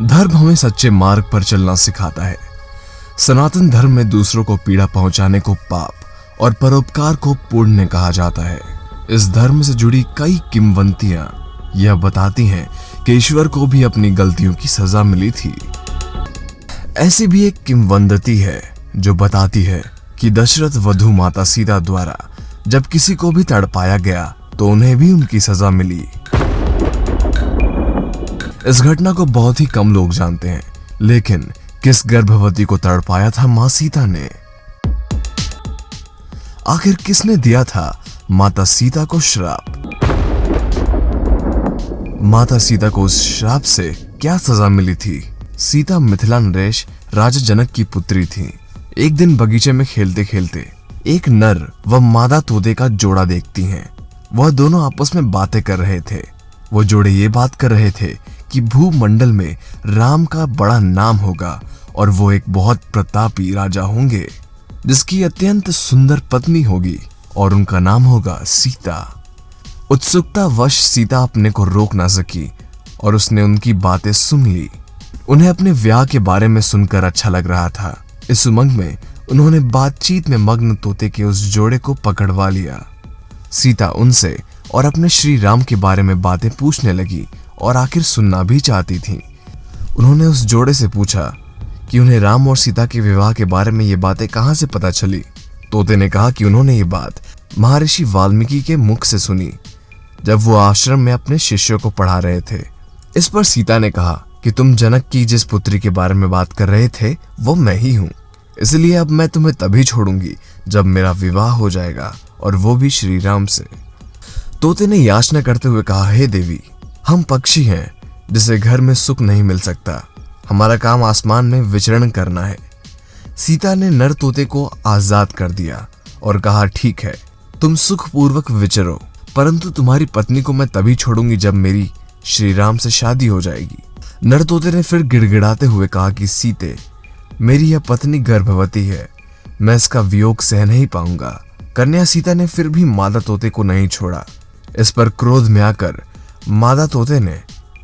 धर्म हमें सच्चे मार्ग पर चलना सिखाता है। सनातन धर्म में दूसरों को पीड़ा पहुंचाने को पाप और परोपकार को पुण्य कहा जाता है। इस धर्म से जुड़ी कई किंवदंतियां यह बताती हैं कि ईश्वर को भी अपनी गलतियों की सजा मिली थी। ऐसी भी एक किंवदंती है जो बताती है कि दशरथ वधू माता सीता द्वारा जब किसी को भी तड़पाया गया तो उन्हें भी उनकी सजा मिली। इस घटना को बहुत ही कम लोग जानते हैं, लेकिन किस गर्भवती को तड़पाया था मां सीता ने? आखिर किसने दिया था माता सीता को श्राप? माता सीता को उस श्राप से क्या सजा मिली थी? सीता मिथिला नरेश राजा जनक की पुत्री थी। एक दिन बगीचे में खेलते खेलते एक नर व मादा तोते का जोड़ा देखती हैं। वह दोनों आपस में बातें कर रहे थे। वो जोड़े ये बात कर रहे थे कि भूमंडल में राम का बड़ा नाम होगा और वो एक बहुत प्रतापी राजा होंगे जिसकी अत्यंत सुंदर पत्नी होगी और उनका नाम होगा सीता। उत्सुकता वश सीता अपने को रोक ना सकी और उसने उनकी बातें सुन ली। उन्हें अपने ब्याह के बारे में सुनकर अच्छा लग रहा था। इस उमंग में उन्होंने बातचीत में मग्न तोते के उस जोड़े को पकड़वा लिया। सीता उनसे और अपने श्री राम के बारे में बातें पूछने लगी और आखिर सुनना भी चाहती थी। उन्होंने उस जोड़े से पूछा कि उन्हें राम और सीता के विवाह के बारे में ये बातें कहां से पता चली। तोते ने कहा कि उन्होंने ये बात महर्षि वाल्मीकि के मुख से सुनी जब वो आश्रम में अपने शिष्यों को पढ़ा रहे थे। इस पर सीता ने कहा कि तुम जनक की जिस पुत्री के बारे में बात कर रहे थे वो मैं ही हूं, इसलिए अब मैं तुम्हें तभी छोड़ूंगी जब मेरा विवाह हो जाएगा, और वो भी श्री राम से। तोते ने याचना करते हुए कहा, हे देवी, हम पक्षी हैं जिसे घर में सुख नहीं मिल सकता। हमारा काम आसमान में विचरण करना है। सीता ने नर तोते को आजाद कर दिया और कहा, ठीक है, तुम सुखपूर्वक विचरो, परंतु तुम्हारी पत्नी को मैं तभी छोड़ूंगी जब मेरी श्री राम से शादी हो जाएगी। नर तोते ने फिर गिड़गिड़ाते हुए कहा कि सीते, मेरी यह पत्नी गर्भवती है, मैं इसका वियोग सह नहीं पाऊंगा। कन्या सीता ने फिर भी मादा तोते को नहीं छोड़ा। इस पर क्रोध में आकर मादा तोते ने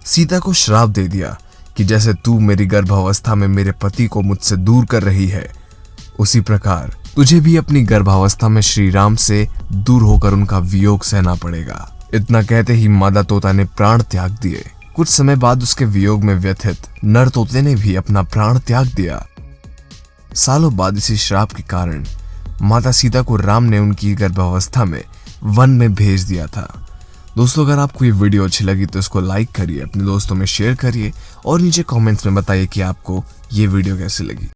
सीता को श्राप दे दिया कि जैसे तू मेरी गर्भावस्था में मेरे पति को मुझसे दूर कर रही है, उसी प्रकार तुझे भी अपनी गर्भावस्था में श्री राम से दूर होकर उनका वियोग सहना पड़ेगा। इतना कहते ही मादा तोता ने प्राण त्याग दिए। कुछ समय बाद उसके वियोग में व्यथित नर तोते ने भी अपना प्राण त्याग दिया। सालों बाद इसी श्राप के कारण माता सीता को राम ने उनकी गर्भावस्था में वन में भेज दिया था। दोस्तों, अगर आपको ये वीडियो अच्छी लगी तो इसको लाइक करिए, अपने दोस्तों में शेयर करिए और नीचे कमेंट्स में बताइए कि आपको ये वीडियो कैसी लगी।